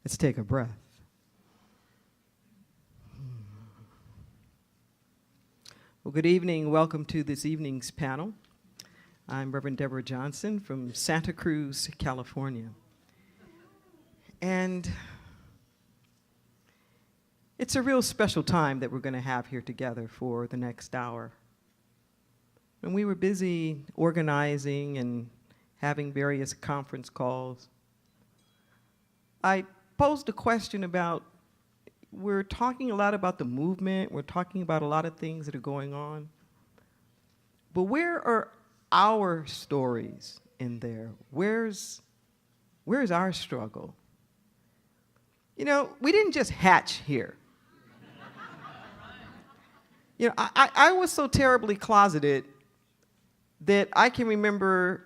Let's take a breath. Well, good evening. Welcome to this evening's panel. I'm Reverend Deborah Johnson from Santa Cruz, California. And it's a real special time that we're going to have here together for the next hour. When we were busy organizing and having various conference calls, I posed a question about, we're talking a lot about the movement, we're talking about a lot of things that are going on, but where are our stories in there? Where's our struggle? You know, we didn't just hatch here. You know, I was so terribly closeted that I can remember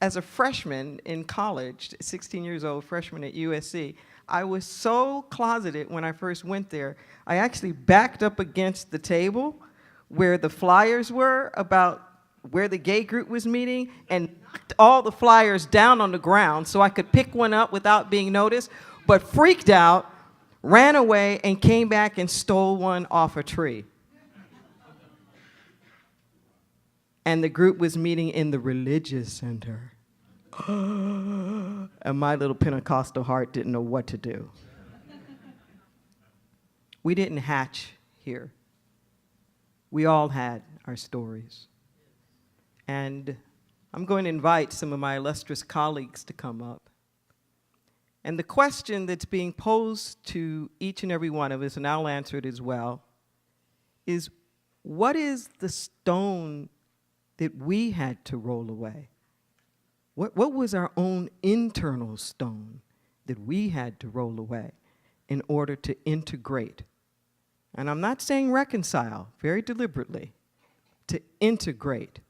as a freshman in college, 16 years old, freshman at USC, I was so closeted when I first went there, I actually backed up against the table where the flyers were about where the gay group was meeting and knocked all the flyers down on the ground so I could pick one up without being noticed, but freaked out, ran away, and came back and stole one off a tree. And the group was meeting in the religious center. And my little Pentecostal heart didn't know what to do. We didn't hatch here. We all had our stories. And I'm going to invite some of my illustrious colleagues to come up. And the question that's being posed to each and every one of us, and I'll answer it as well, is what is the stone that we had to roll away? What was our own internal stone that we had to roll away in order to integrate? And I'm not saying reconcile, very deliberately, to integrate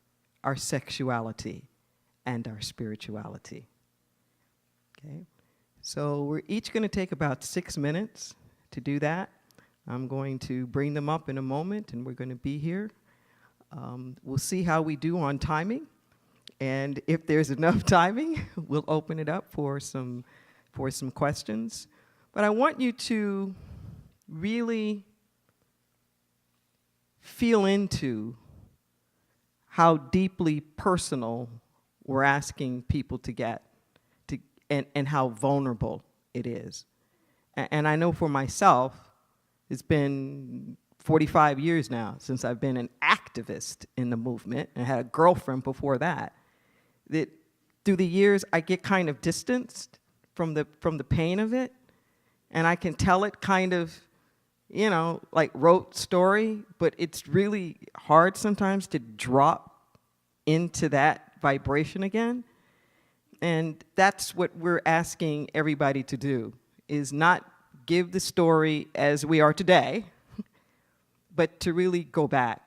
our sexuality and our spirituality. Okay? So we're each going to take about 6 minutes to do that. I'm going to bring them up in a moment, and we're going to be here. We'll see how we do on timing, and if there's enough timing, we'll open it up for some questions. But I want you to really feel into how deeply personal we're asking people to get, and how vulnerable it is. And I know for myself, it's been 45 years now since I've been an activist in the movement, and I had a girlfriend before that. That through the years, I get kind of distanced from the pain of it, and I can tell it kind of, you know, like rote story, but it's really hard sometimes to drop into that vibration again. And that's what we're asking everybody to do, is not give the story as we are today, but to really go back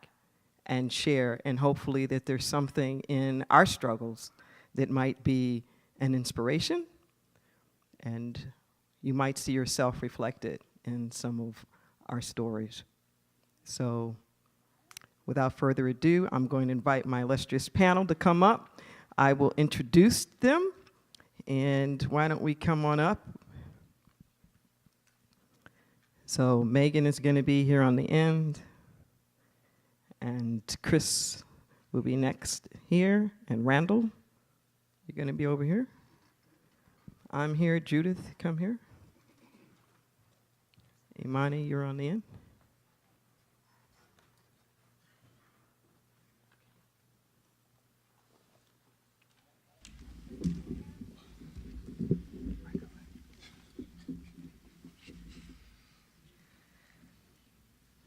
and share, and hopefully that there's something in our struggles that might be an inspiration, and you might see yourself reflected in some of our stories. So without further ado, I'm going to invite my illustrious panel to come up. I will introduce them, and why don't we come on up? So Megan is going to be here on the end, and Chris will be next here, and Randall, you're going to be over here. I'm here. Judith, come here. Imani, you're on the end.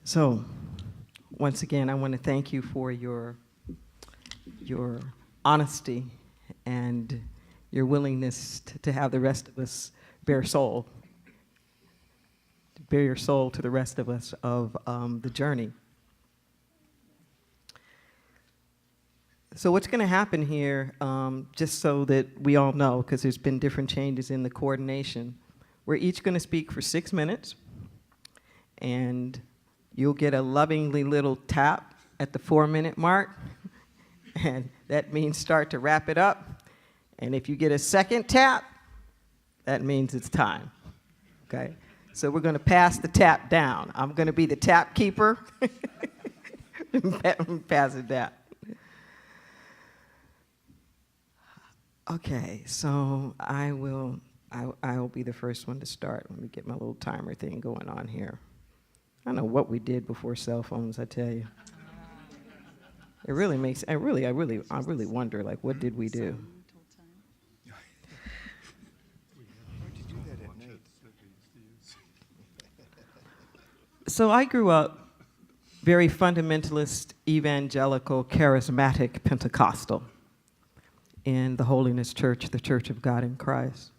So, once again, I want to thank you for your honesty and your willingness to have the rest of us bare soul, to bare your soul to the rest of us of the journey. So what's going to happen here, just so that we all know, because there's been different changes in the coordination, we're each going to speak for 6 minutes, and you'll get a lovingly little tap at the 4-minute mark, and that means start to wrap it up. And if you get a second tap, that means it's time, okay? So we're going to pass the tap down. I'm going to be the tap keeper. Pass it down. Okay, so I will be the first one to start. Let me get my little timer thing going on here. I don't know what we did before cell phones, I tell you. It really makes, I really wonder, like, what did we do? So I grew up very fundamentalist, evangelical, charismatic, Pentecostal in the Holiness Church, the Church of God in Christ.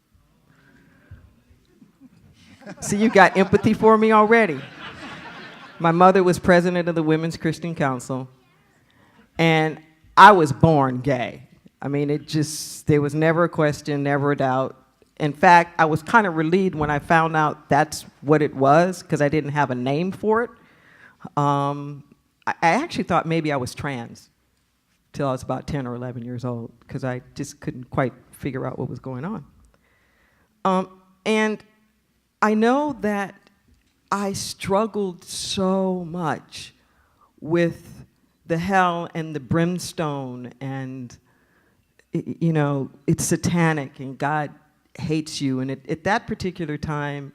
See, you got empathy for me already. My mother was president of the Women's Christian Council, and I was born gay. I mean, there was never a question, never a doubt. In fact, I was kind of relieved when I found out that's what it was, because I didn't have a name for it. I actually thought maybe I was trans till I was about 10 or 11 years old, because I just couldn't quite figure out what was going on. And I know that I struggled so much with the hell and the brimstone, and, you know, it's satanic and God hates you. And at that particular time,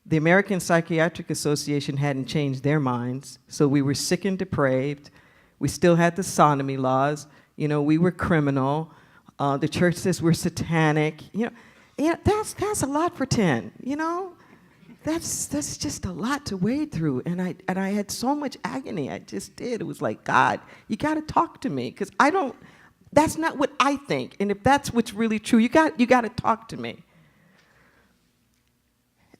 the American Psychiatric Association hadn't changed their minds, so we were sick and depraved. We still had the sodomy laws. You know, we were criminal. The church says we're satanic. You know, that's a lot for 10. You know, that's just a lot to wade through. And I had so much agony. I just did. It was like, God, you got to talk to me, because that's not what I think. And if that's what's really true, you got to talk to me.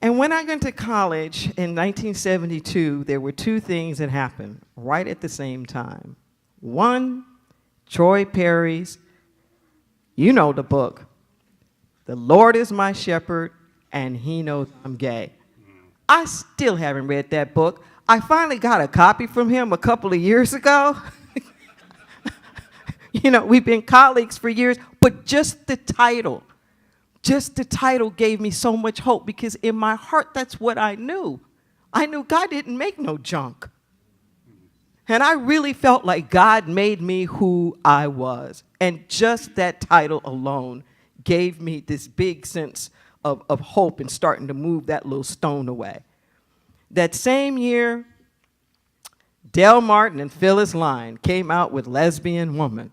And when I went to college in 1972, there were two things that happened right at the same time. One, Troy Perry's, you know the book, The Lord is My Shepherd, and He Knows I'm Gay. I still haven't read that book. I finally got a copy from him a couple of years ago. You know, we've been colleagues for years, but just the title gave me so much hope, because in my heart, that's what I knew. I knew God didn't make no junk. And I really felt like God made me who I was. And just that title alone gave me this big sense of hope and starting to move that little stone away. That same year, Del Martin and Phyllis Lyon came out with Lesbian Woman.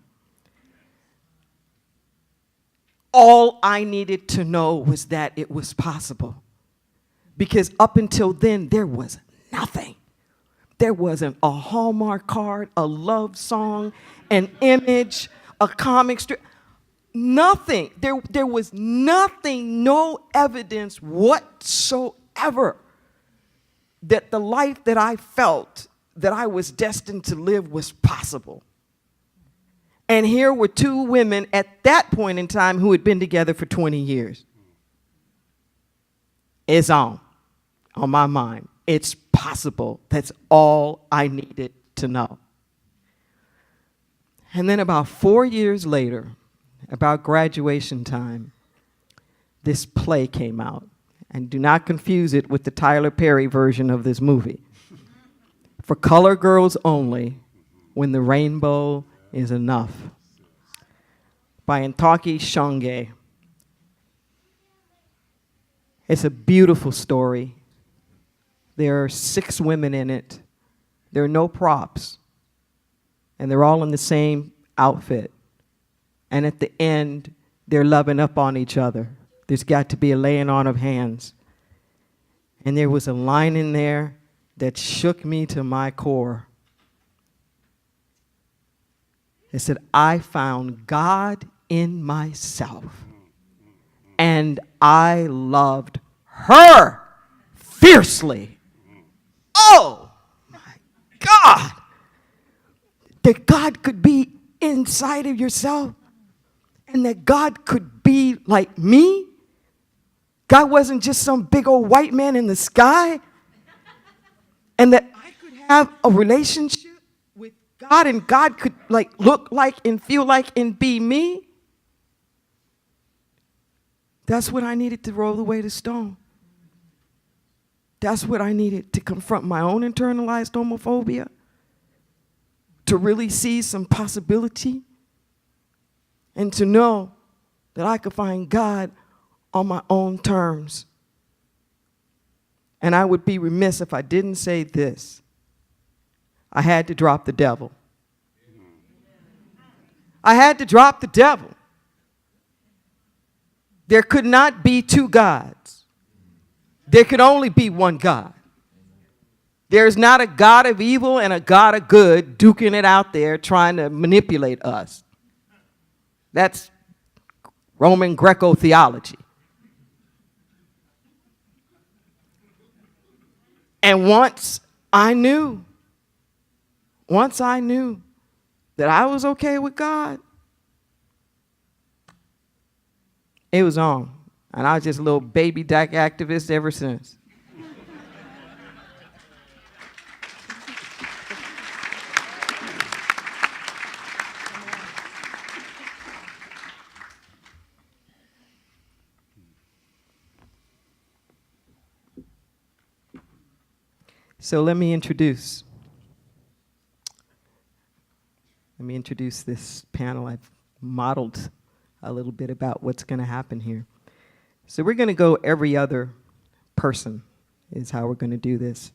All I needed to know was that it was possible. Because up until then, there was nothing. There wasn't a Hallmark card, a love song, an image, a comic strip. Nothing. There was nothing, no evidence whatsoever that the life that I felt that I was destined to live was possible. And here were two women at that point in time who had been together for 20 years. It's on my mind. It's possible. That's all I needed to know. And then about 4 years later, about graduation time, this play came out. And do not confuse it with the Tyler Perry version of this movie. For Color Girls Only, When the Rainbow is Enough, by Ntaki Shange. It's a beautiful story. There are 6 women in it. There are no props. And they're all in the same outfit. And at the end, they're loving up on each other. There's got to be a laying on of hands. And there was a line in there that shook me to my core. It said, I found God in myself, and I loved her fiercely. Oh, my God. That God could be inside of yourself, and that God could be like me. God wasn't just some big old white man in the sky, and that I could have a relationship with God, and God could look like and feel like and be me. That's what I needed to roll away the stone. That's what I needed to confront my own internalized homophobia, to really see some possibility, and to know that I could find God on my own terms. And I would be remiss if I didn't say this. I had to drop the devil. I had to drop the devil. There could not be two gods. There could only be one God. There is not a God of evil and a God of good duking it out there trying to manipulate us. That's Roman Greco theology. And once I knew that I was okay with God, it was on. And I was just a little baby DAC activist ever since. So let me introduce this panel. I've modeled a little bit about what's going to happen here. So we're going to go every other person is how we're going to do this.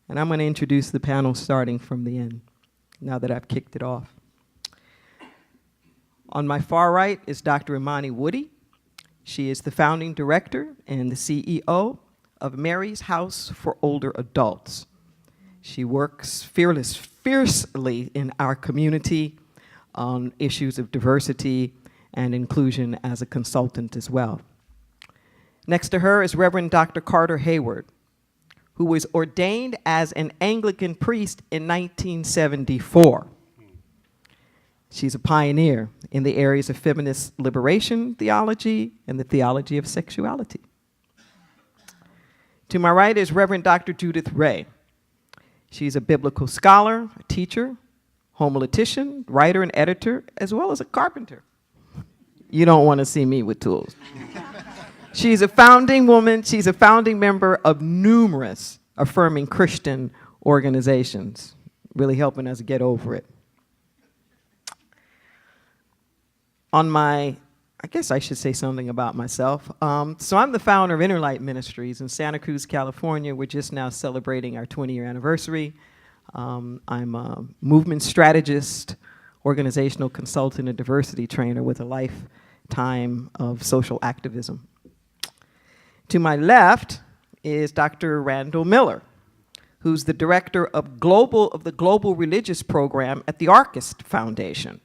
And I'm going to introduce the panel starting from the end, now that I've kicked it off. On my far right is Dr. Imani Woody. She is the founding director and the CEO of Mary's House for Older Adults. She works fiercely in our community on issues of diversity and inclusion as a consultant as well. Next to her is Reverend Dr. Carter Hayward, who was ordained as an Anglican priest in 1974. She's a pioneer in the areas of feminist liberation theology and the theology of sexuality. To my right is Reverend Dr. Judith Ray. She's a biblical scholar, a teacher, homiletician, writer and editor, as well as a carpenter. You don't want to see me with tools. She's a founding woman. She's a founding member of numerous affirming Christian organizations, really helping us get over it. I guess I should say something about myself. So I'm the founder of Inner Light Ministries in Santa Cruz, California. We're just now celebrating our 20-year anniversary. I'm a movement strategist, organizational consultant, and diversity trainer with a lifetime of social activism. To my left is Dr. Randall Miller, who's the director of the Global Religious Program at the Arcist Foundation.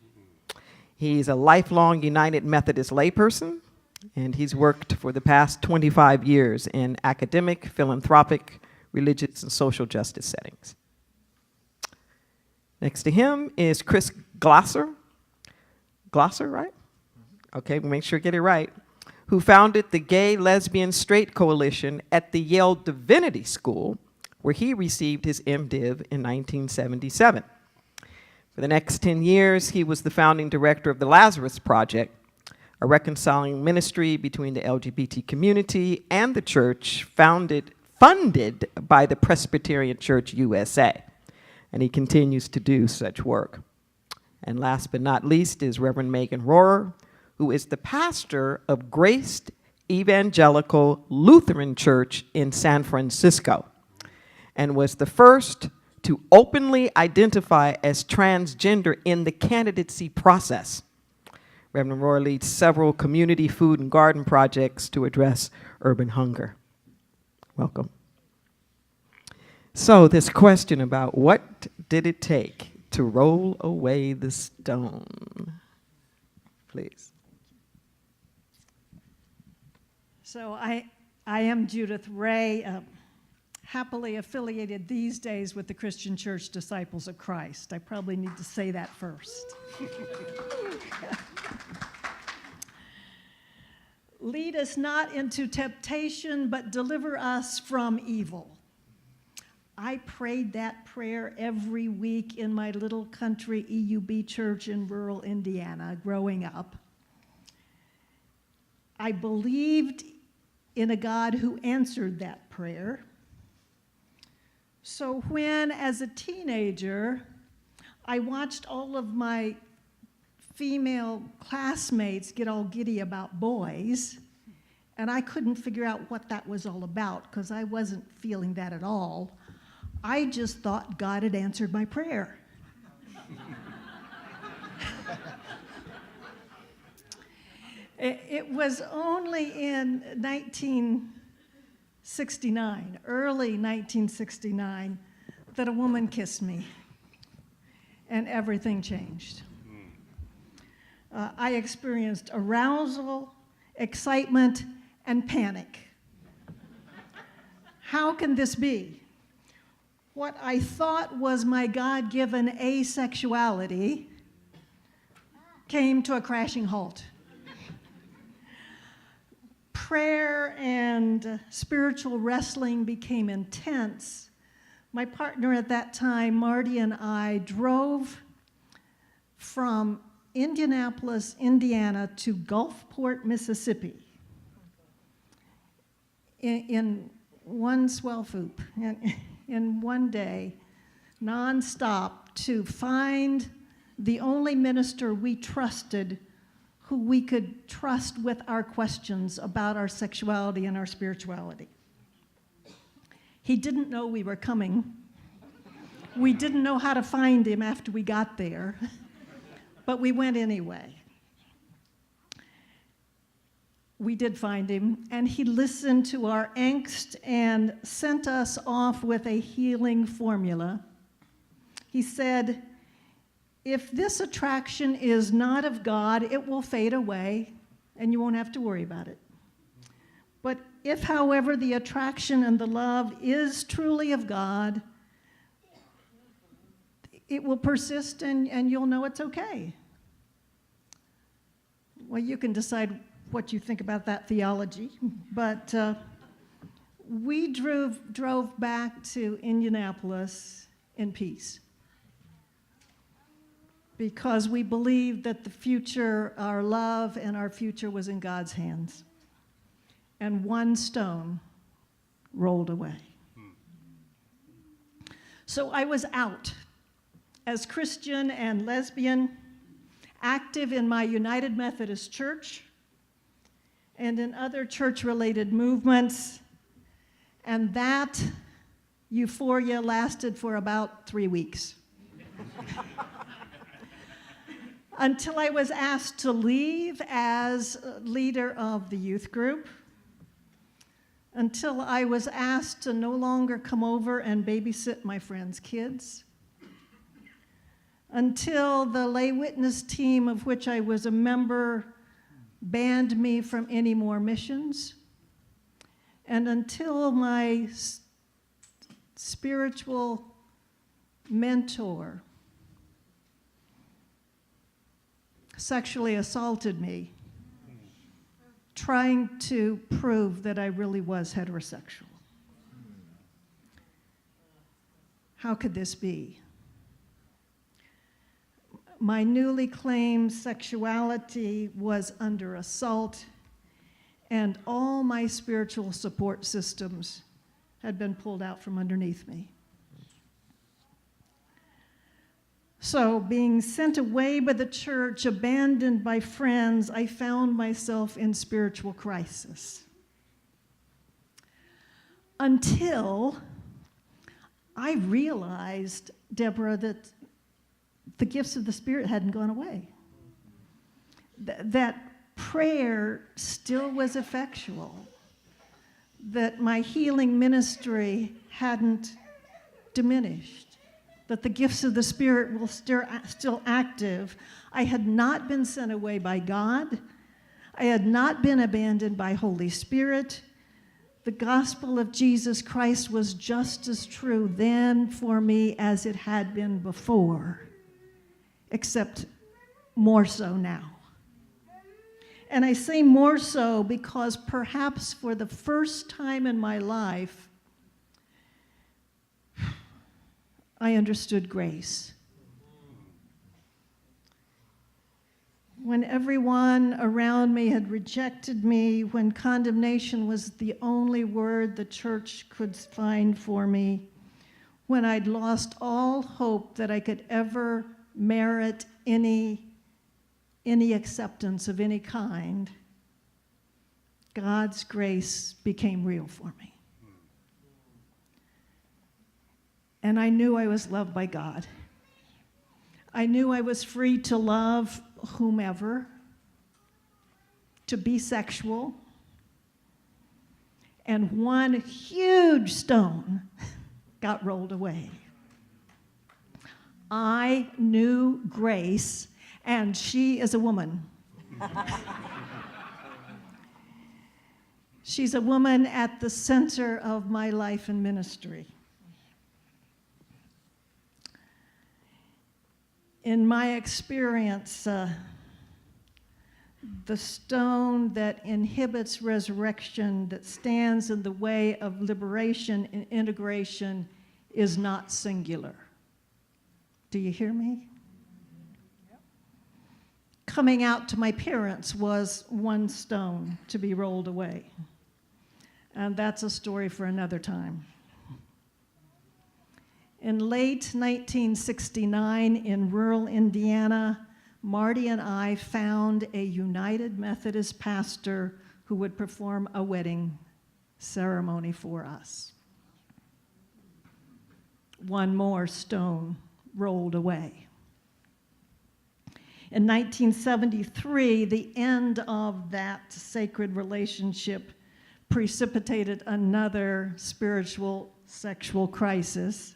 He's a lifelong United Methodist layperson, and he's worked for the past 25 years in academic, philanthropic, religious, and social justice settings. Next to him is Chris Glosser. Glosser, right? Okay, we'll make sure I get it right. Who founded the Gay, Lesbian, Straight Coalition at the Yale Divinity School, where he received his MDiv in 1977. For the next 10 years, he was the founding director of the Lazarus Project, a reconciling ministry between the LGBT community and the church funded by the Presbyterian Church USA. And he continues to do such work. And last but not least is Reverend Megan Rohrer, who is the pastor of Grace Evangelical Lutheran Church in San Francisco, and was the first to openly identify as transgender in the candidacy process. Reverend Rohrer leads several community food and garden projects to address urban hunger. Welcome. So this question about what did it take to roll away the stone? Please. So I am Judith Ray, happily affiliated these days with the Christian Church Disciples of Christ. I probably need to say that first. Lead us not into temptation, but deliver us from evil. I prayed that prayer every week in my little country EUB church in rural Indiana growing up. I believed in a God who answered that prayer. So when, as a teenager, I watched all of my female classmates get all giddy about boys, and I couldn't figure out what that was all about because I wasn't feeling that at all, I just thought God had answered my prayer. It was only in 1969, early 1969, that a woman kissed me, and everything changed. I experienced arousal, excitement, and panic. How can this be? What I thought was my God-given asexuality came to a crashing halt. Prayer and spiritual wrestling became intense. My partner at that time, Marty, and I drove from Indianapolis, Indiana to Gulfport, Mississippi in one swell swoop, in one day, nonstop, to find the only minister we trusted who we could trust with our questions about our sexuality and our spirituality. He didn't know we were coming. We didn't know how to find him after we got there, but we went anyway. We did find him, and he listened to our angst and sent us off with a healing formula. He said, if this attraction is not of God, it will fade away, and you won't have to worry about it. But if, however, the attraction and the love is truly of God, it will persist, and you'll know it's okay. Well, you can decide what you think about that theology, but we drove back to Indianapolis in peace because we believed that the future, our love and our future, was in God's hands. And one stone rolled away. So I was out as Christian and lesbian, active in my United Methodist Church and in other church-related movements, and that euphoria lasted for about 3 weeks. Until I was asked to leave as leader of the youth group, until I was asked to no longer come over and babysit my friends' kids, until the lay witness team of which I was a member banned me from any more missions, and until my spiritual mentor sexually assaulted me, trying to prove that I really was heterosexual. How could this be? My newly claimed sexuality was under assault, and all my spiritual support systems had been pulled out from underneath me. So, being sent away by the church, abandoned by friends, I found myself in spiritual crisis. Until I realized, Deborah, that the gifts of the Spirit hadn't gone away. That prayer still was effectual. That my healing ministry hadn't diminished. That the gifts of the Spirit were still active. I had not been sent away by God. I had not been abandoned by Holy Spirit. The gospel of Jesus Christ was just as true then for me as it had been before, except more so now. And I say more so because perhaps for the first time in my life, I understood grace. when everyone around me had rejected me, when condemnation was the only word the church could find for me, when I'd lost all hope that I could ever merit any acceptance of any kind, God's grace became real for me. And I knew I was loved by God. I knew I was free to love whomever, to be sexual, and one huge stone got rolled away. I knew Grace, and she is a woman. She's a woman at the center of my life and ministry. In my experience, the stone that inhibits resurrection, that stands in the way of liberation and integration, is not singular. Do you hear me? Yep. Coming out to my parents was one stone to be rolled away. And that's a story for another time. In late 1969 in rural Indiana, Marty and I found a United Methodist pastor who would perform a wedding ceremony for us. One more stone rolled away. In 1973, the end of that sacred relationship precipitated another spiritual sexual crisis.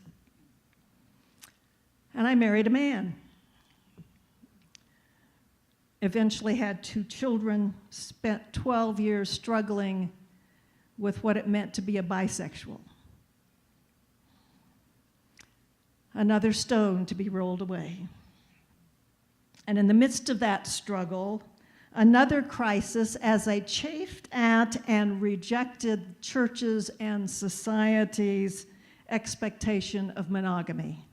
And I married a man. Eventually had 2 children, spent 12 years struggling with what it meant to be a bisexual. Another stone to be rolled away. And in the midst of that struggle, another crisis as I chafed at and rejected churches and society's expectation of monogamy.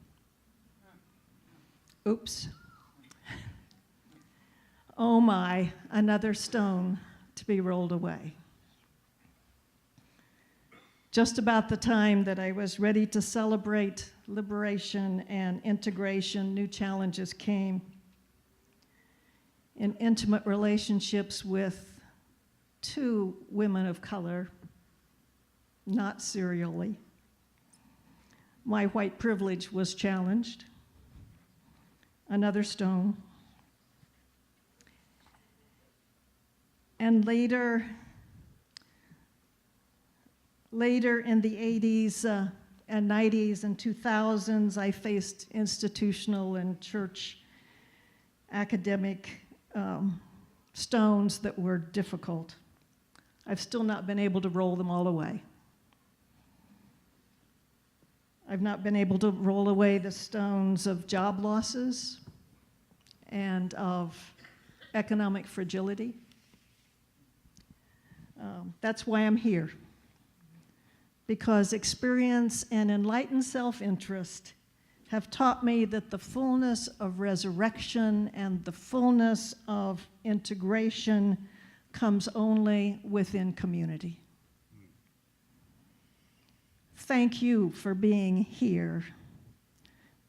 Oops. Oh my, another stone to be rolled away. Just about the time that I was ready to celebrate liberation and integration, new challenges came in intimate relationships with 2 women of color, not serially. My white privilege was challenged. Another stone. And later in the 80s and 90s and 2000s, I faced institutional and church academic stones that were difficult. I've still not been able to roll them all away. I've not been able to roll away the stones of job losses and of economic fragility. That's why I'm here, because experience and enlightened self-interest have taught me that the fullness of resurrection and the fullness of integration comes only within community. Thank you for being here,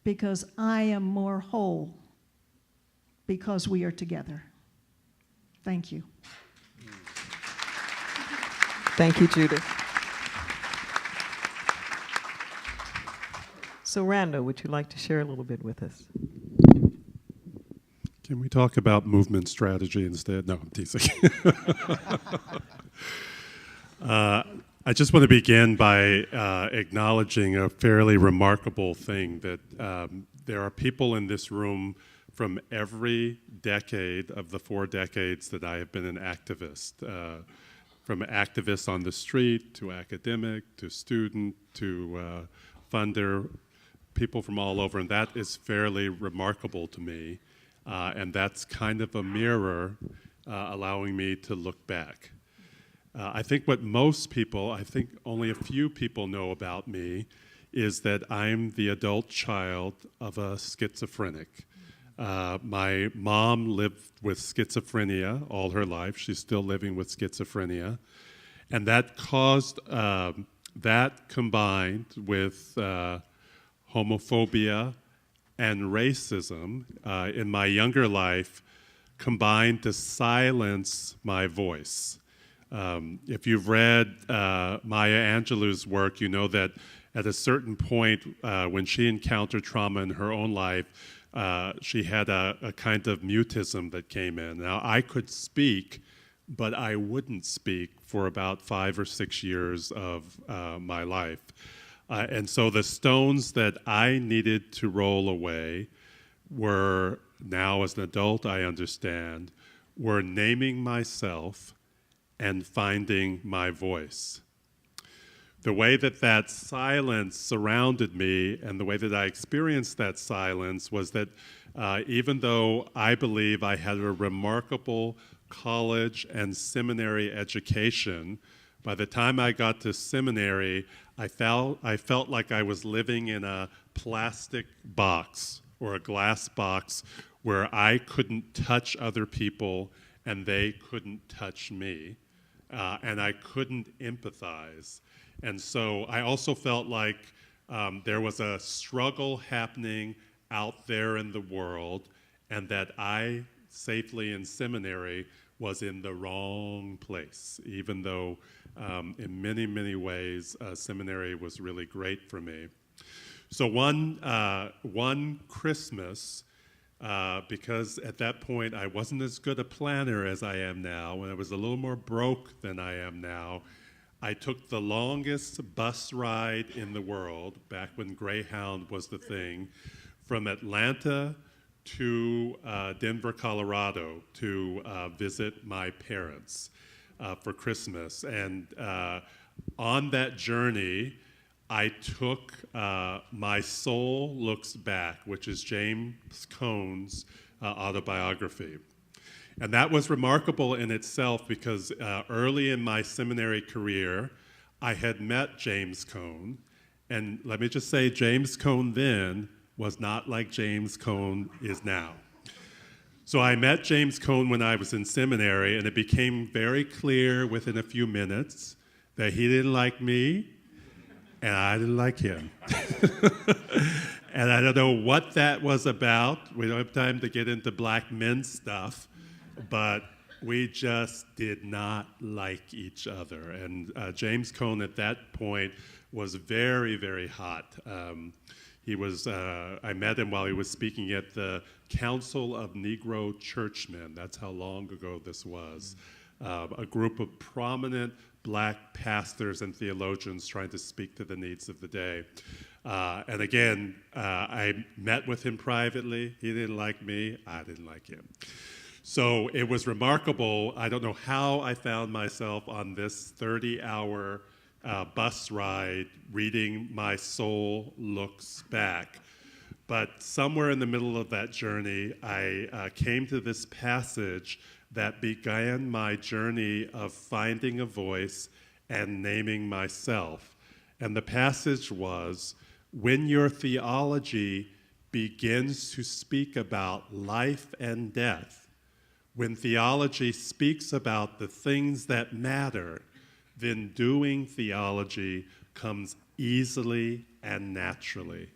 because I am more whole because we are together. Thank you. Thank you, Judith. So Randall, would you like to share a little bit with us? Can we talk about movement strategy instead? No, I'm teasing. I just want to begin by acknowledging a fairly remarkable thing, that there are people in this room from every decade of the 4 decades that I have been an activist, from activist on the street to academic to student to funder, people from all over, and that is fairly remarkable to me, and that's kind of a mirror allowing me to look back. I think what most people, I think only a few people know about me, is that I'm the adult child of a schizophrenic. My mom lived with schizophrenia all her life. She's still living with schizophrenia. And that caused, that combined with homophobia and racism in my younger life combined to silence my voice. If you've read Maya Angelou's work, you know that at a certain point when she encountered trauma in her own life, she had a kind of mutism that came in. Now, I could speak, but I wouldn't speak for about 5 or 6 years of my life. And so the stones that I needed to roll away were, now as an adult I understand, were naming myself and finding my voice. The way that that silence surrounded me and the way that I experienced that silence was that even though I believe I had a remarkable college and seminary education, by the time I got to seminary, I felt like I was living in a plastic box or a glass box where I couldn't touch other people and they couldn't touch me, and I couldn't empathize. And so I also felt like there was a struggle happening out there in the world, and that I, safely in seminary, was in the wrong place, even though in many, many ways seminary was really great for me. So one Christmas, because at that point I wasn't as good a planner as I am now, and I was a little more broke than I am now, I took the longest bus ride in the world, back when Greyhound was the thing, from Atlanta to Denver, Colorado, to visit my parents for Christmas. And on that journey, I took My Soul Looks Back, which is James Cone's autobiography. And that was remarkable in itself because early in my seminary career, I had met James Cone. And let me just say, James Cone then was not like James Cone is now. So I met James Cone when I was in seminary, and it became very clear within a few minutes that he didn't like me, and I didn't like him. And I don't know what that was about. We don't have time to get into black men stuff, but we just did not like each other. And James Cone at that point was very, very hot. I met him while he was speaking at the Council of Negro Churchmen. That's how long ago this was. A group of prominent black pastors and theologians trying to speak to the needs of the day. And again, I met with him privately. He didn't like me. I didn't like him. So it was remarkable. I don't know how I found myself on this 30-hour bus ride reading My Soul Looks Back. But somewhere in the middle of that journey, I came to this passage that began my journey of finding a voice and naming myself. And the passage was, when your theology begins to speak about life and death, when theology speaks about the things that matter, then doing theology comes easily and naturally.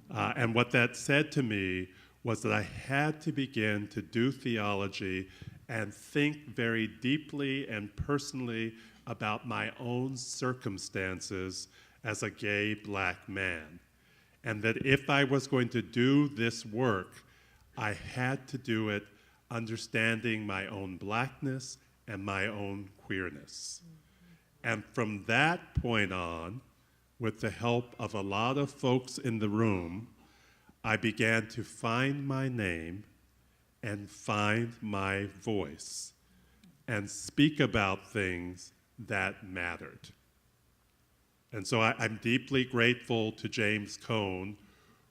And what that said to me was that I had to begin to do theology and think very deeply and personally about my own circumstances as a gay black man. And that if I was going to do this work, I had to do it understanding my own blackness and my own queerness. And from that point on, with the help of a lot of folks in the room, I began to find my name and find my voice and speak about things that mattered. And so I'm deeply grateful to James Cone,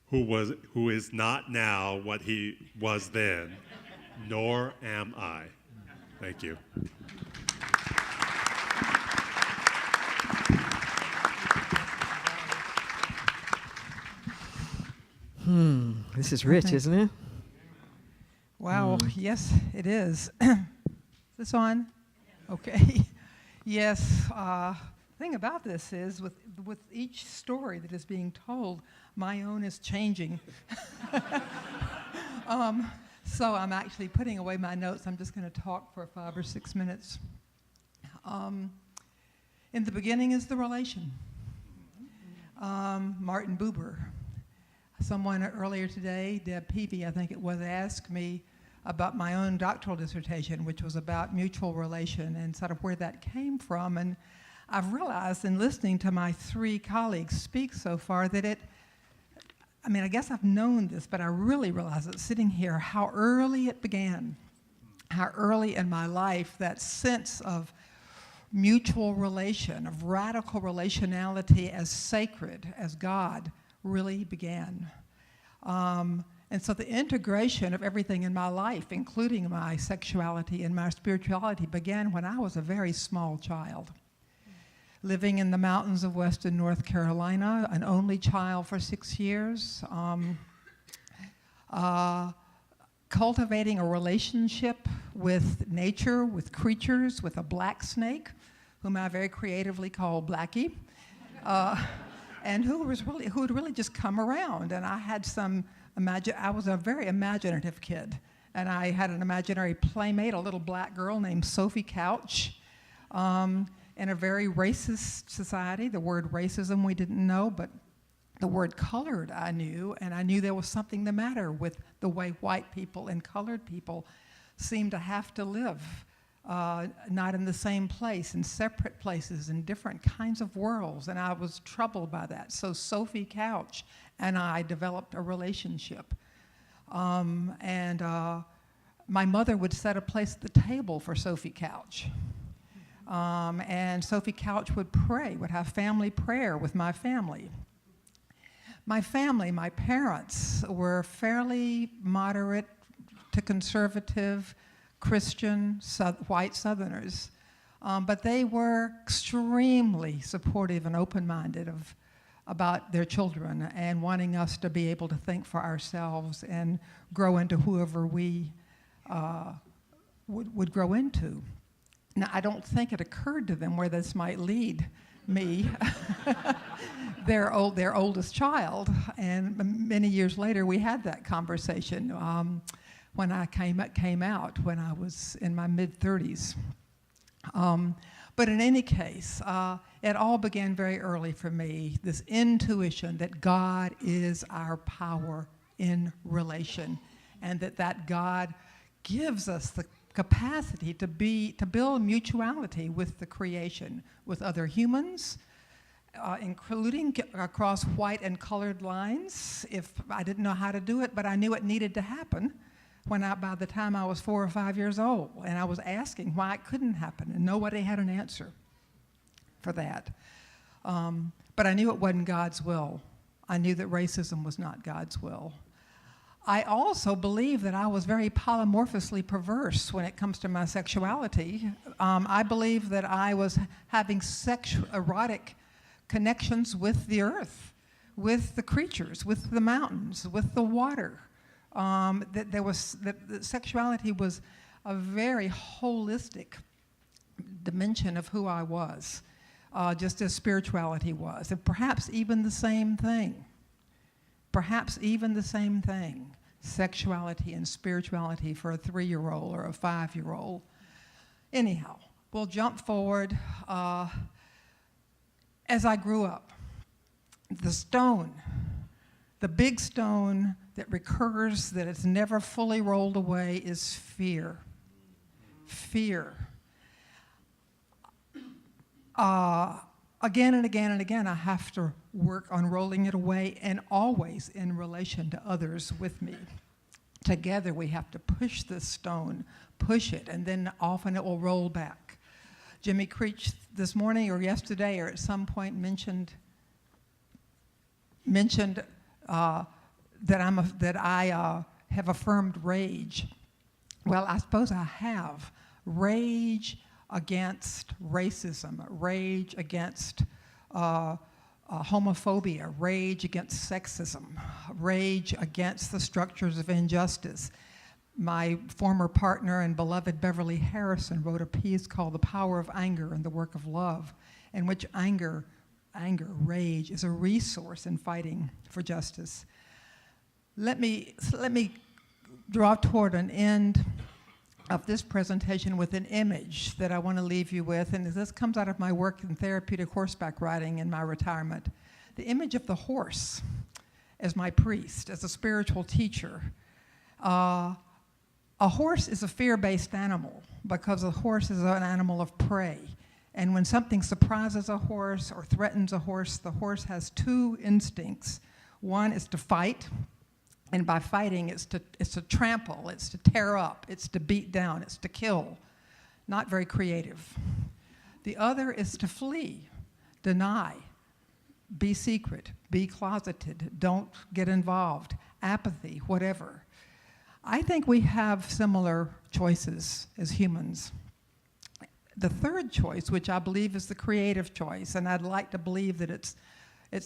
who is not now what he was then, nor am I. Thank you. This is rich, isn't it? yes, it is. Is this on? Okay. Yes. The thing about this is, with each story that is being told, my own is changing. So I'm actually putting away my notes. I'm just going to talk for 5 or 6 minutes. In the beginning is the relation. Martin Buber. Someone earlier today, Deb Peavy, I think it was, asked me about my own doctoral dissertation, which was about mutual relation and sort of where that came from. And I've realized in listening to my 3 colleagues speak so far that I guess I've known this, but I really realized it sitting here, how early it began, how early in my life that sense of mutual relation, of radical relationality as sacred, as God, really began. And so the integration of everything in my life, including my sexuality and my spirituality, began when I was a very small child. Living in the mountains of Western North Carolina, an only child for 6 years, cultivating a relationship with nature, with creatures, with a black snake, whom I very creatively called Blackie, and who had really just come around. And I had I was a very imaginative kid, and I had an imaginary playmate, a little black girl named Sophie Couch. In a very racist society, the word racism we didn't know, but the word colored I knew, and I knew there was something the matter with the way white people and colored people seemed to have to live, not in the same place, in separate places, in different kinds of worlds, and I was troubled by that. So Sophie Couch and I developed a relationship. My mother would set a place at the table for Sophie Couch. And Sophie Couch would pray, would have family prayer with my family. My family, my parents, were fairly moderate to conservative Christian white Southerners, but they were extremely supportive and open-minded about their children and wanting us to be able to think for ourselves and grow into whoever we would grow into. Now, I don't think it occurred to them where this might lead me, their oldest child, and many years later we had that conversation when I came out when I was in my mid-30s. But in any case, it all began very early for me, this intuition that God is our power in relation, and that God gives us the capacity to build mutuality with the creation, with other humans, including across white and colored lines. If I didn't know how to do it, but I knew it needed to happen by the time I was 4 or 5 years old, and I was asking why it couldn't happen, and nobody had an answer for that. But I knew it wasn't God's will. I knew that racism was not God's will. I also believe that I was very polymorphously perverse when it comes to my sexuality. I believe that I was having erotic connections with the earth, with the creatures, with the mountains, with the water. That sexuality was a very holistic dimension of who I was, just as spirituality was, and perhaps even the same thing. Sexuality and spirituality for a 3-year-old or a 5-year-old. Anyhow, we'll jump forward. As I grew up, the big stone that recurs, that it's never fully rolled away, is fear. Fear. Again and again and again, I have to work on rolling it away, and always in relation to others with me. Together we have to push this stone, push it, and then often it will roll back. Jimmy Creech this morning or yesterday or at some point mentioned that I have affirmed rage. Well, I suppose I have. Rage against racism, rage against homophobia, rage against sexism, rage against the structures of injustice. My former partner and beloved Beverly Harrison wrote a piece called The Power of Anger and the Work of Love, in which anger, rage, is a resource in fighting for justice. Let me draw toward an end of this presentation with an image that I want to leave you with, and this comes out of my work in therapeutic horseback riding in my retirement. The image of the horse as my priest, as a spiritual teacher. A horse is a fear-based animal because a horse is an animal of prey. And when something surprises a horse or threatens a horse, the horse has two instincts. One is to fight, and by fighting, it's to trample, it's to tear up, it's to beat down, it's to kill. Not very creative. The other is to flee, deny, be secret, be closeted, don't get involved, apathy, whatever. I think we have similar choices as humans. The third choice, which I believe is the creative choice, and I'd like to believe that it's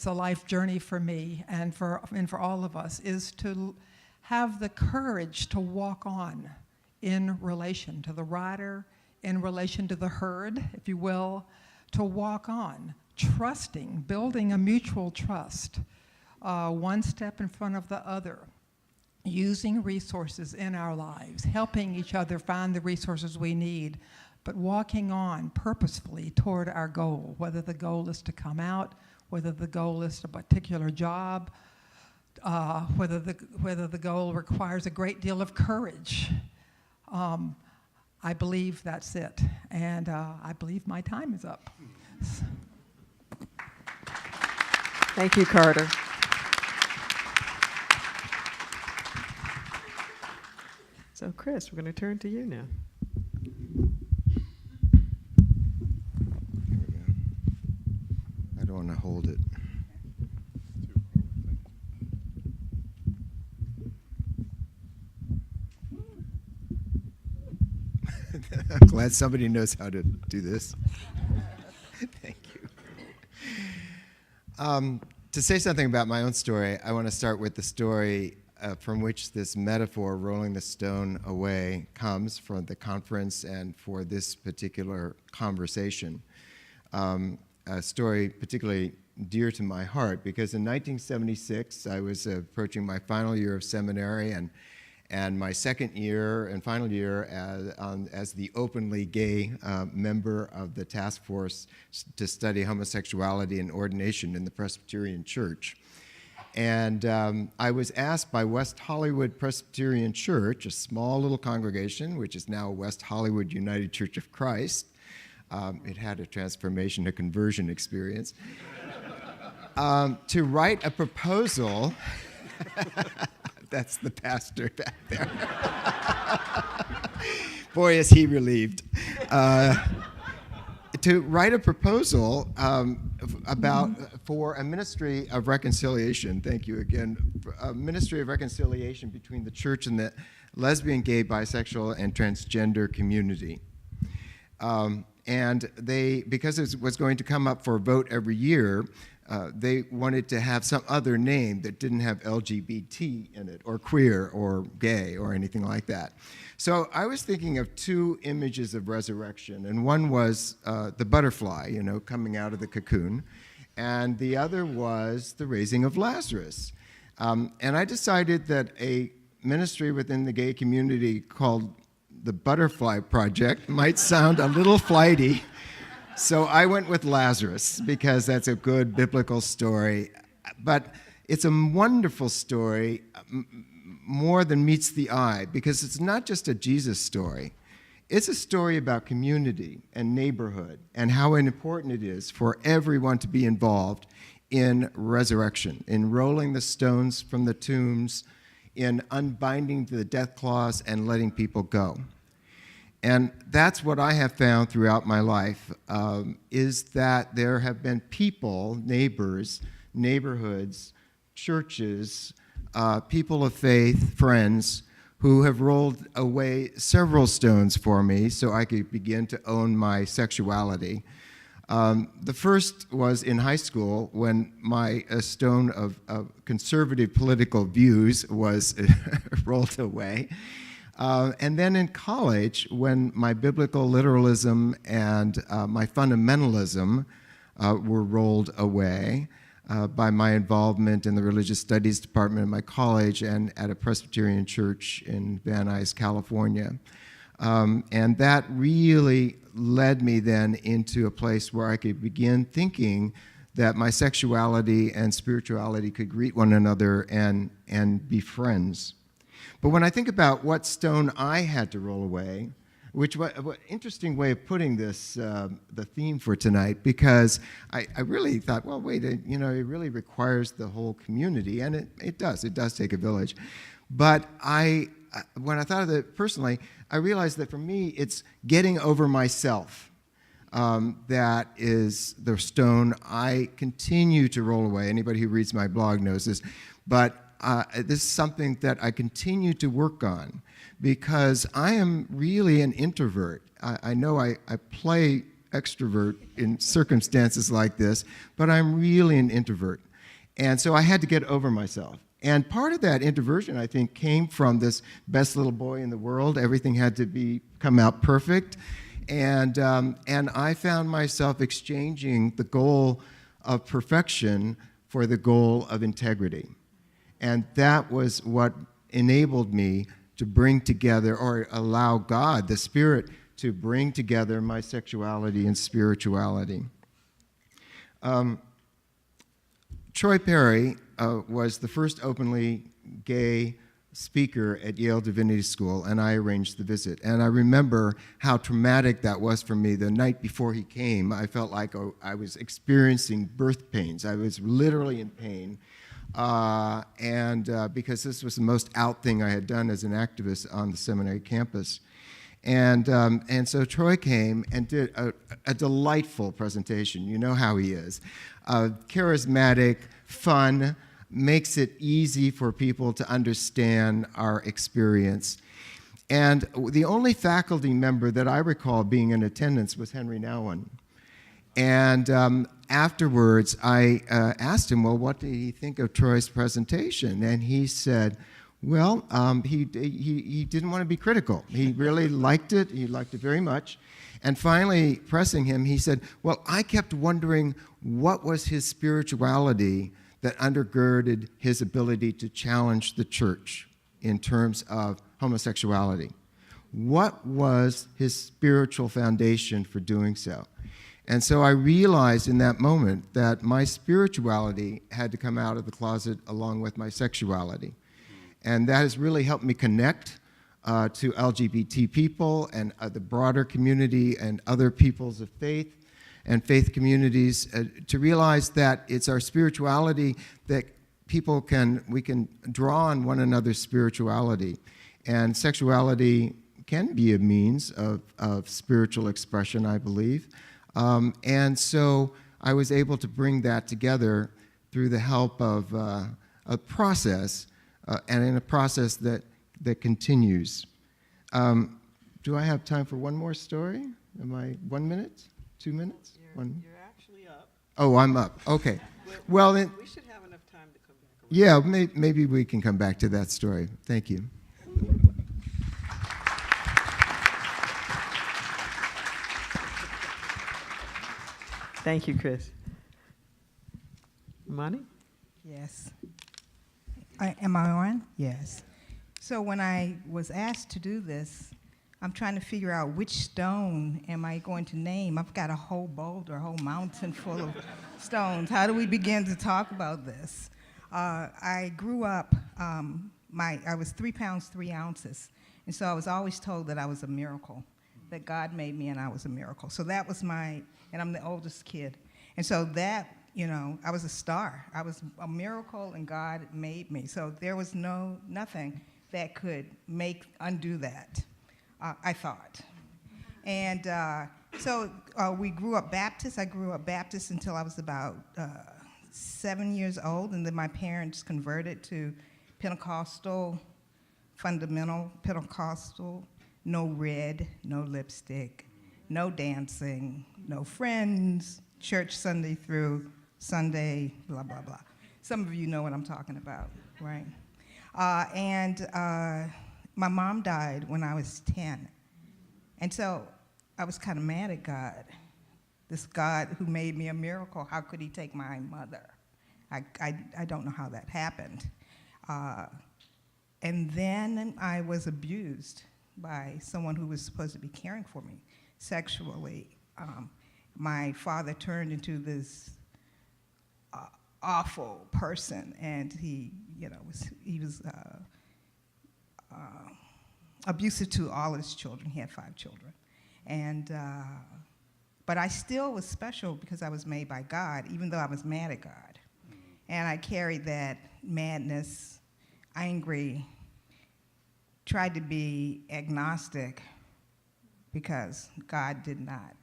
a life journey for me and for all of us, is to have the courage to walk on in relation to the rider, in relation to the herd, if you will, to walk on, trusting, building a mutual trust, one step in front of the other, using resources in our lives, helping each other find the resources we need, but walking on purposefully toward our goal, whether the goal is to come out, whether the goal is a particular job, whether the goal requires a great deal of courage. I believe that's it, and I believe my time is up. Thank you, Carter. So, Chris, we're going to turn to you now. Here we go. I don't want to hold it. I'm glad somebody knows how to do this. Thank you. To say something about my own story, I want to start with the story from which this metaphor, rolling the stone away, comes from the conference and for this particular conversation. A story particularly dear to my heart because in 1976, I was approaching my final year of seminary and my second year and final year as the openly gay member of the task force to study homosexuality and ordination in the Presbyterian Church. And I was asked by West Hollywood Presbyterian Church, a small little congregation, which is now West Hollywood United Church of Christ. It had a transformation, a conversion experience, to write a proposal. That's the pastor back there. Boy, is he relieved. To write a proposal for a ministry of reconciliation, thank you again, a ministry of reconciliation between the church and the lesbian, gay, bisexual, and transgender community. And because it was going to come up for a vote every year, they wanted to have some other name that didn't have LGBT in it, or queer, or gay, or anything like that. So I was thinking of two images of resurrection, and one was the butterfly, coming out of the cocoon, and the other was the raising of Lazarus. And I decided that a ministry within the gay community called the Butterfly Project might sound a little flighty. So I went with Lazarus because that's a good biblical story. But it's a wonderful story, more than meets the eye, because it's not just a Jesus story. It's a story about community and neighborhood and how important it is for everyone to be involved in resurrection, in rolling the stones from the tombs, in unbinding the death claws and letting people go. And that's what I have found throughout my life, is that there have been people, neighbors, neighborhoods, churches, people of faith, friends, who have rolled away several stones for me so I could begin to own my sexuality. The first was in high school when my stone of conservative political views was rolled away. And then in college, when my biblical literalism and my fundamentalism were rolled away by my involvement in the religious studies department of my college and at a Presbyterian church in Van Nuys, California. And that really led me then into a place where I could begin thinking that my sexuality and spirituality could greet one another and be friends. But when I think about what stone I had to roll away, what interesting way of putting this, the theme for tonight, because I really thought, well, wait, it really requires the whole community, and it does take a village. But when I thought of it personally, I realized that for me, it's getting over myself. That is the stone I continue to roll away. Anybody who reads my blog knows this. But this is something that I continue to work on because I am really an introvert. I know I play extrovert in circumstances like this, but I'm really an introvert. And so I had to get over myself. And part of that introversion, I think, came from this best little boy in the world. Everything had to come out perfect. And I found myself exchanging the goal of perfection for the goal of integrity. And that was what enabled me to bring together, or allow God, the Spirit, to bring together my sexuality and spirituality. Troy Perry was the first openly gay speaker at Yale Divinity School, and I arranged the visit. And I remember how traumatic that was for me. The night before he came, I felt like I was experiencing birth pains. I was literally in pain. Because this was the most out thing I had done as an activist on the seminary campus. And so Troy came and did a delightful presentation. You know how he is. Charismatic, fun, makes it easy for people to understand our experience. And the only faculty member that I recall being in attendance was Henry Nouwen. And afterwards, I asked him, well, what did he think of Troy's presentation? And he said, well, he didn't want to be critical. He really liked it. He liked it very much. And finally, pressing him, he said, well, I kept wondering what was his spirituality that undergirded his ability to challenge the church in terms of homosexuality. What was his spiritual foundation for doing so? And so I realized in that moment that my spirituality had to come out of the closet along with my sexuality. And that has really helped me connect to LGBT people and the broader community and other peoples of faith and faith communities to realize that it's our spirituality that we can draw on one another's spirituality. And sexuality can be a means of spiritual expression, I believe. And so I was able to bring that together through the help of a process, and in a process that continues. Do I have time for one more story? Am I 1 minute? 2 minutes? You're actually up. Oh, I'm up. Okay. Well, then, we should have enough time to come back around. Yeah, maybe we can come back to that story. Thank you. Thank you, Chris. Money? Yes. Am I on? Yes. So when I was asked to do this, I'm trying to figure out which stone am I going to name. I've got a whole boulder, a whole mountain full of stones. How do we begin to talk about this? I grew up, I was 3 pounds, 3 ounces. And so I was always told that I was a miracle, that God made me and I was a miracle. So that was and I'm the oldest kid. And so that, I was a star. I was a miracle and God made me. So there was nothing that could undo that, I thought. And so we grew up Baptist. I grew up Baptist until I was about 7 years old, and then my parents converted to Pentecostal, fundamental Pentecostal, no red, no lipstick, no dancing, no friends, church Sunday through Sunday, blah, blah, blah. Some of you know what I'm talking about, right? my mom died when I was 10. And so I was kind of mad at God. This God who made me a miracle, how could he take my mother? I don't know how that happened. And then I was abused by someone who was supposed to be caring for me sexually. My father turned into this awful person, and he was abusive to all his children. He had 5 children, and but I still was special because I was made by God, even though I was mad at God, and I carried that madness, angry, tried to be agnostic because God did not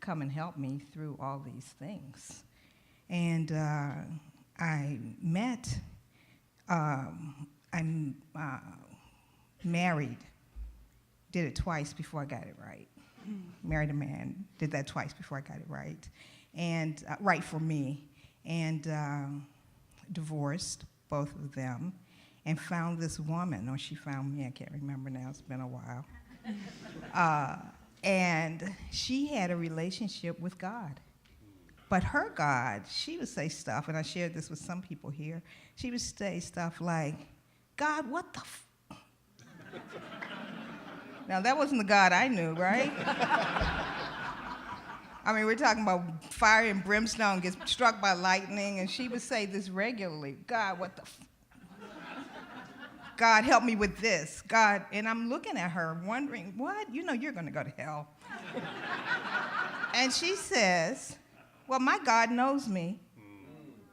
come and help me through all these things. And I married, did it twice before I got it right. Married a man, did that twice before I got it right, and right for me, and divorced both of them, and found this woman, or she found me, I can't remember now, it's been a while. And she had a relationship with God. But her God, she would say stuff, and I shared this with some people here, she would say stuff like, God, what the Now, that wasn't the God I knew, right? I mean, we're talking about fire and brimstone, gets struck by lightning, and she would say this regularly, God, what the God, help me with this. God, and I'm looking at her wondering, what? You know you're going to go to hell. And she says, well, my God knows me,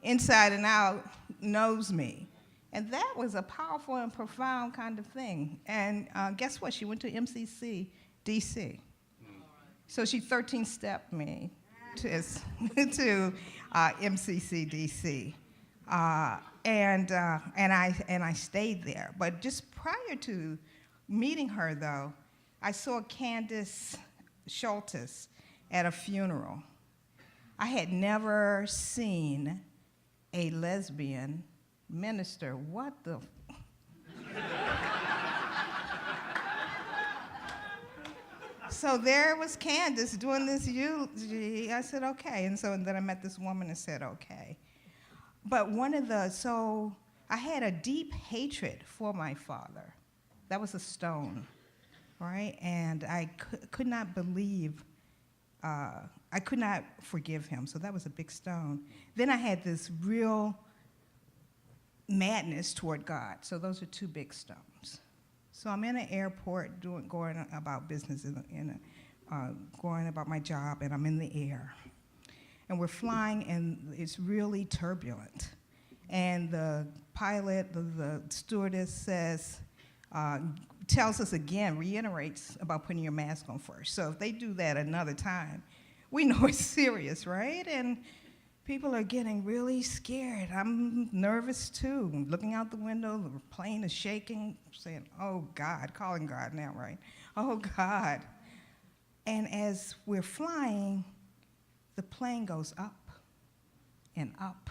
inside and out, knows me. And that was a powerful and profound kind of thing. And guess what? She went to MCC, DC. So she 13-stepped me to MCC, DC. And I stayed there. But just prior to meeting her, though, I saw Candace Schultes at a funeral. I had never seen a lesbian minister. What the? So there was Candace doing this eulogy. I said, okay. And so then I met this woman and said, okay. But so I had a deep hatred for my father. That was a stone, right? And I could not believe, I could not forgive him. So that was a big stone. Then I had this real madness toward God. So those are 2 big stones. So I'm in an airport going about business, going about my job, and I'm in the air. And we're flying, and it's really turbulent. And the pilot, the stewardess says, tells us again, reiterates about putting your mask on first. So if they do that another time, we know it's serious, right? And people are getting really scared. I'm nervous too. I'm looking out the window, the plane is shaking, saying, oh God, calling God now, right? Oh God. And as we're flying, the plane goes up and up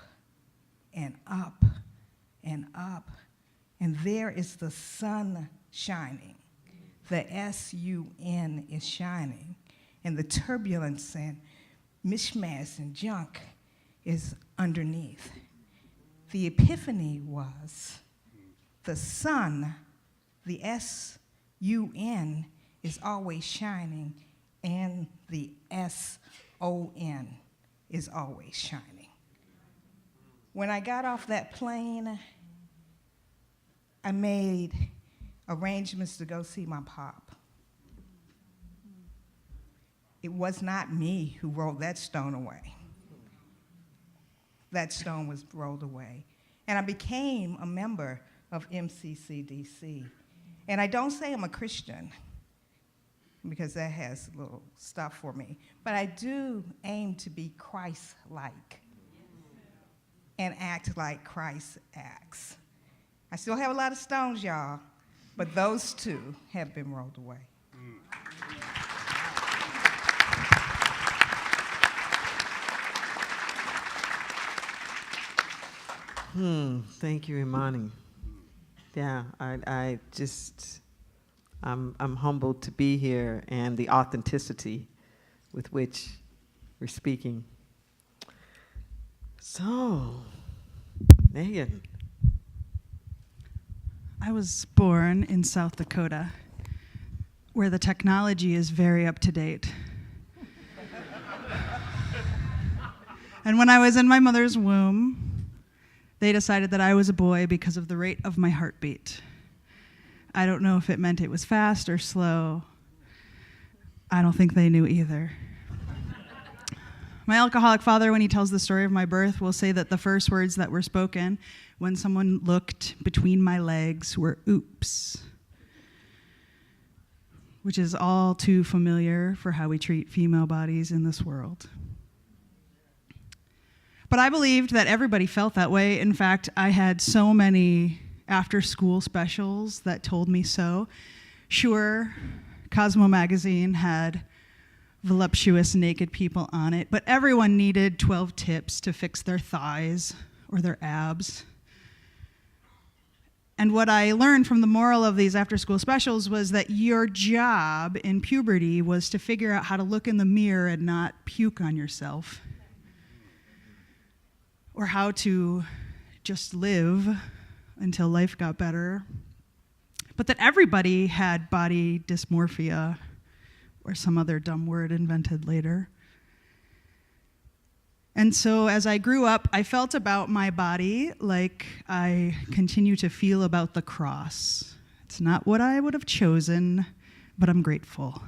and up and up. And there is the sun shining. The S-U-N is shining. And the turbulence and mishmash and junk is underneath. The epiphany was the sun, the S-U-N, is always shining, and the S-O-N is always shining. When I got off that plane, I made arrangements to go see my pop. It was not me who rolled that stone away. That stone was rolled away. And I became a member of MCCDC. And I don't say I'm a Christian, because that has a little stuff for me. But I do aim to be Christ-like and act like Christ acts. I still have a lot of stones, y'all, but those 2 have been rolled away. Thank you, Imani. Yeah, I just I'm humbled to be here and the authenticity with which we're speaking. So, Megan. I was born in South Dakota, where the technology is very up to date. And when I was in my mother's womb, they decided that I was a boy because of the rate of my heartbeat. I don't know if it meant it was fast or slow. I don't think they knew either. My alcoholic father, when he tells the story of my birth, will say that the first words that were spoken when someone looked between my legs were oops, which is all too familiar for how we treat female bodies in this world. But I believed that everybody felt that way. In fact, I had so many after-school specials that told me so. Sure, Cosmo magazine had voluptuous naked people on it, but everyone needed 12 tips to fix their thighs or their abs. And what I learned from the moral of these after-school specials was that your job in puberty was to figure out how to look in the mirror and not puke on yourself, or how to just live until life got better. But that everybody had body dysmorphia, or some other dumb word invented later. And so as I grew up, I felt about my body like I continue to feel about the cross. It's not what I would have chosen, but I'm grateful.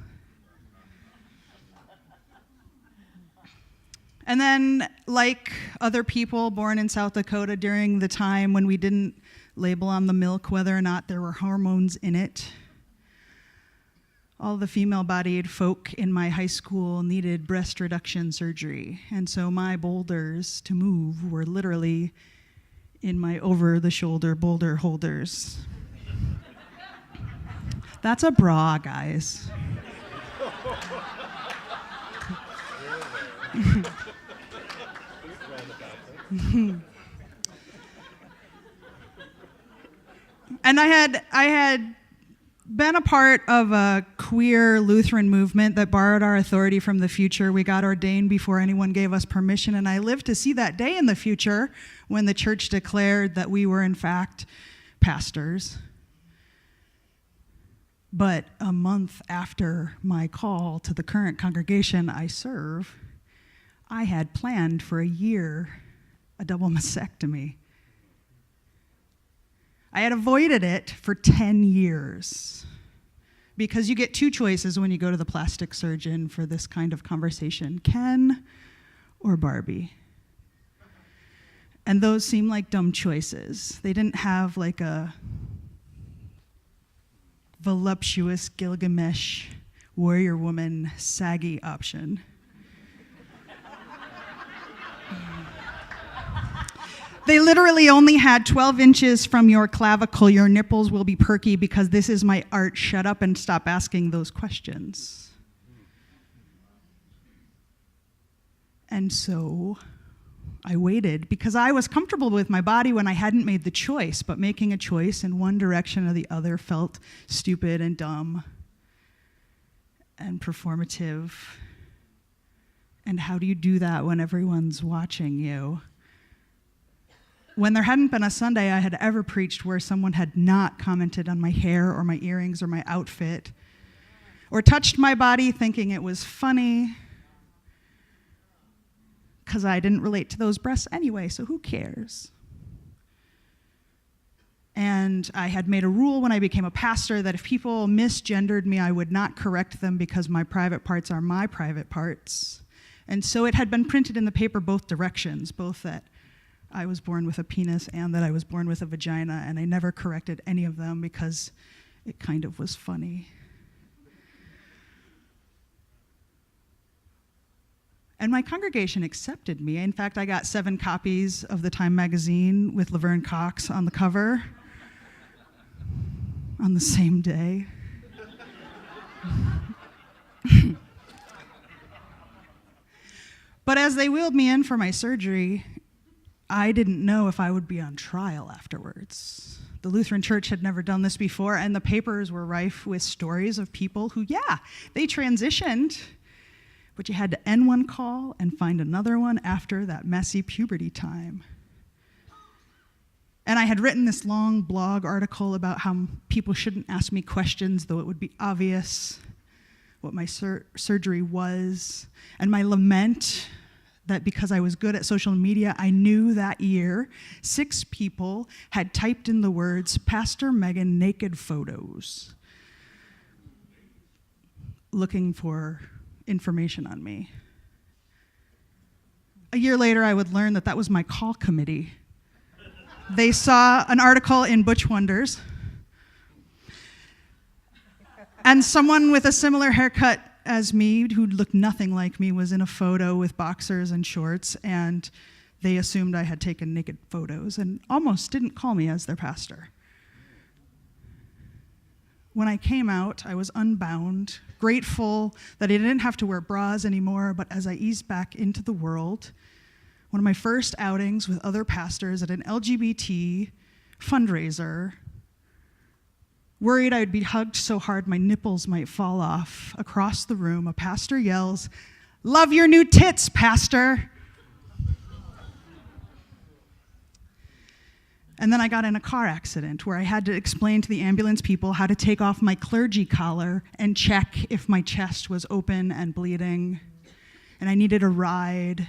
And then, like other people born in South Dakota during the time when we didn't label on the milk whether or not there were hormones in it, all the female-bodied folk in my high school needed breast reduction surgery. And so my boulders to move were literally in my over-the-shoulder boulder holders. That's a bra, guys. And I had been a part of a queer Lutheran movement that borrowed our authority from the future. We got ordained before anyone gave us permission, and I lived to see that day in the future when the church declared that we were in fact pastors. But a month after my call to the current congregation I serve, I had planned for a year a double mastectomy. I had avoided it for 10 years because you get two choices when you go to the plastic surgeon for this kind of conversation, Ken or Barbie. And those seem like dumb choices. They didn't have like a voluptuous Gilgamesh warrior woman saggy option. They literally only had 12 inches from your clavicle. Your nipples will be perky because this is my art. Shut up and stop asking those questions. And so I waited because I was comfortable with my body when I hadn't made the choice, but making a choice in one direction or the other felt stupid and dumb and performative. And how do you do that when everyone's watching you? When there hadn't been a Sunday I had ever preached where someone had not commented on my hair or my earrings or my outfit, or touched my body thinking it was funny, because I didn't relate to those breasts anyway, so who cares? And I had made a rule when I became a pastor that if people misgendered me, I would not correct them because my private parts are my private parts. And so it had been printed in the paper both directions, both that I was born with a penis and that I was born with a vagina, and I never corrected any of them because it kind of was funny. And my congregation accepted me. In fact, I got 7 copies of the Time magazine with Laverne Cox on the cover on the same day. But as they wheeled me in for my surgery, I didn't know if I would be on trial afterwards. The Lutheran Church had never done this before, and the papers were rife with stories of people who, they transitioned, but you had to end one call and find another one after that messy puberty time. And I had written this long blog article about how people shouldn't ask me questions, though it would be obvious what my surgery was, and my lament that because I was good at social media, I knew that year 6 people had typed in the words, "Pastor Megan naked photos," looking for information on me. A year later, I would learn that that was my call committee. They saw an article in Butch Wonders, and someone with a similar haircut as me, who looked nothing like me, was in a photo with boxers and shorts, and they assumed I had taken naked photos and almost didn't call me as their pastor. When I came out, I was unbound, grateful that I didn't have to wear bras anymore, but as I eased back into the world, one of my first outings with other pastors at an LGBT fundraiser, worried I would be hugged so hard my nipples might fall off. Across the room, a pastor yells, "Love your new tits, pastor!" And then I got in a car accident where I had to explain to the ambulance people how to take off my clergy collar and check if my chest was open and bleeding. And I needed a ride.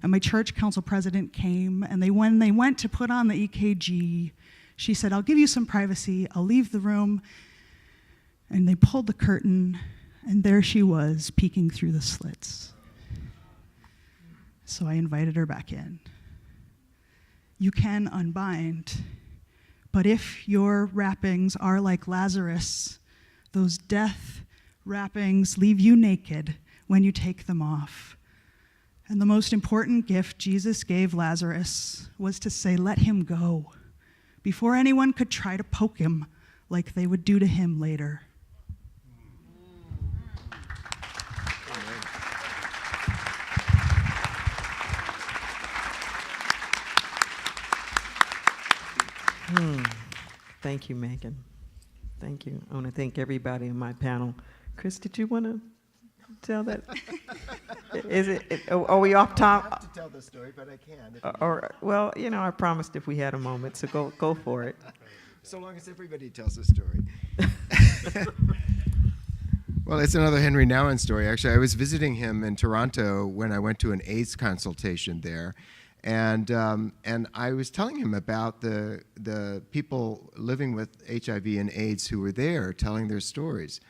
And my church council president came, and when they went to put on the EKG, she said, "I'll give you some privacy, I'll leave the room." And they pulled the curtain, and there she was, peeking through the slits. So I invited her back in. You can unbind, but if your wrappings are like Lazarus, those death wrappings leave you naked when you take them off. And the most important gift Jesus gave Lazarus was to say, "Let him go," before anyone could try to poke him like they would do to him later. Thank you, Megan. Thank you. I want to thank everybody on my panel. Chris, did you want to tell that? Are we off I top? have to tell the story, but I can. Well, I promised if we had a moment, so go for it. So long as everybody tells the story. Well, it's another Henry Nouwen story. Actually, I was visiting him in Toronto when I went to an AIDS consultation there. And I was telling him about the people living with HIV and AIDS who were there telling their stories.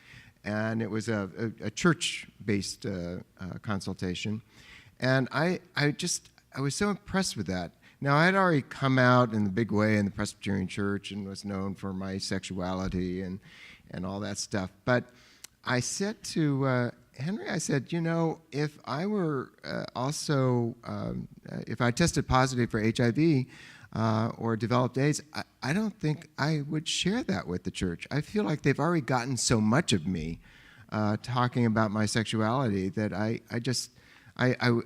And it was a church-based consultation. And I was so impressed with that. Now, I had already come out in the big way in the Presbyterian Church and was known for my sexuality and all that stuff. But I said to Henry, I said, if I were if I tested positive for HIV or developed AIDS, I don't think I would share that with the church. I feel like they've already gotten so much of me talking about my sexuality that I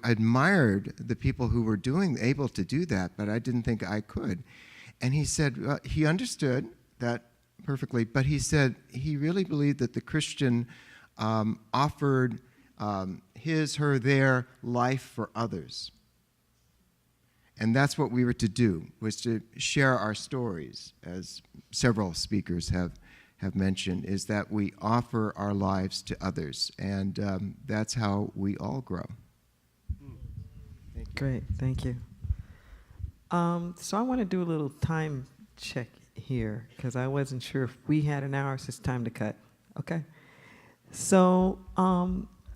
admired the people who were able to do that, but I didn't think I could. And he said, he understood that perfectly, but he said he really believed that the Christian offered their life for others. And that's what we were to do, was to share our stories, as several speakers have mentioned, is that we offer our lives to others. And that's how we all grow. Great, thank you. So I want to do a little time check here, because I wasn't sure if we had an hour, so it's time to cut. Okay. So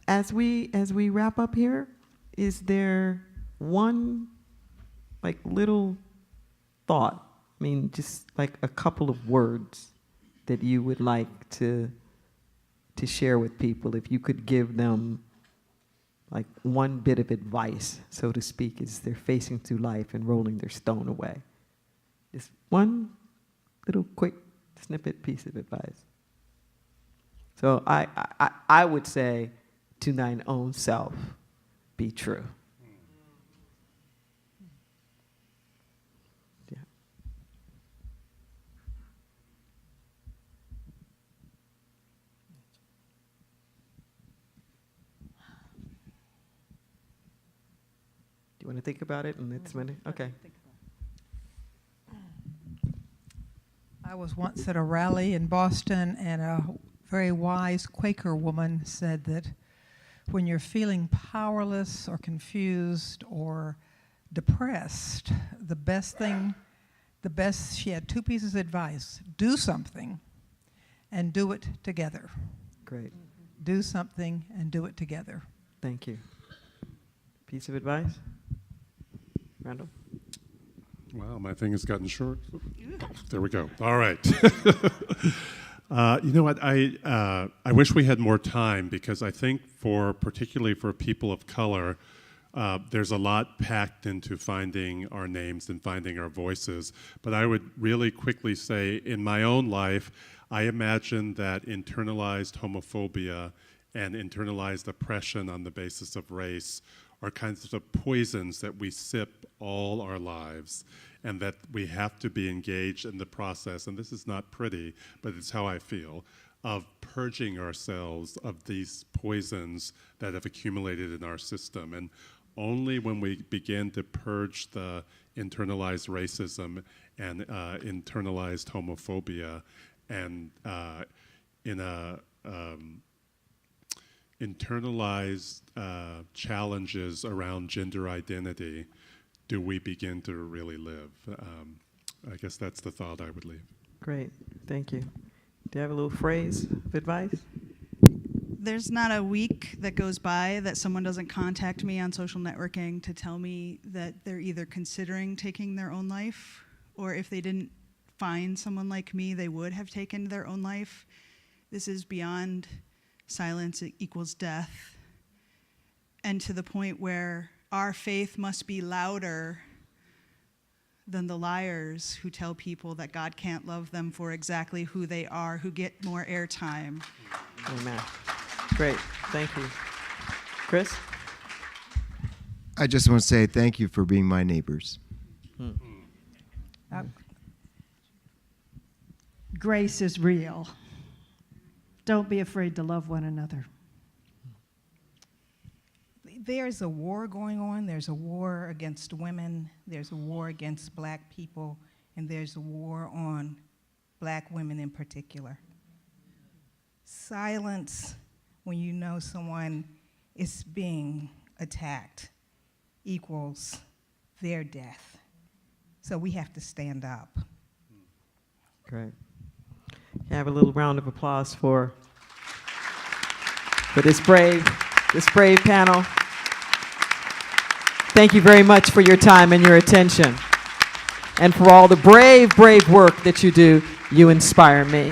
as we wrap up here, is there one little thought, just like a couple of words that you would like to share with people, if you could give them one bit of advice, so to speak, as they're facing through life and rolling their stone away? Just one little quick snippet piece of advice. So I would say, to thine own self be true. Yeah. you want to think about it? And it's minute. Okay. I was once at a rally in Boston, and a very wise Quaker woman said that when you're feeling powerless or confused or depressed, she had two pieces of advice. Do something and do it together. Great. Do something and do it together. Thank you. Piece of advice? Randall? Wow, my thing has gotten short. There we go. All right. You know what? I wish we had more time, because I think particularly for people of color, there's a lot packed into finding our names and finding our voices. But I would really quickly say, in my own life, I imagine that internalized homophobia and internalized oppression on the basis of race are kinds of poisons that we sip all our lives, and that we have to be engaged in the process, and this is not pretty, but it's how I feel, of purging ourselves of these poisons that have accumulated in our system. And only when we begin to purge the internalized racism and internalized homophobia and internalized challenges around gender identity do we begin to really live. I guess that's the thought I would leave. Great. Thank you. Do you have a little phrase of advice? There's not a week that goes by that someone doesn't contact me on social networking to tell me that they're either considering taking their own life, or if they didn't find someone like me, they would have taken their own life. This is beyond silence equals death, and to the point where our faith must be louder than the liars who tell people that God can't love them for exactly who they are, who get more airtime. Amen. Great. Thank you. Chris? I just want to say thank you for being my neighbors. Grace is real. Don't be afraid to love one another. There's a war going on. There's a war against women. There's a war against black people. And there's a war on black women in particular. Silence when you know someone is being attacked equals their death. So we have to stand up. Great. Can I have a little round of applause for this brave panel? Thank you very much for your time and your attention, and for all the brave work that you do. You inspire me.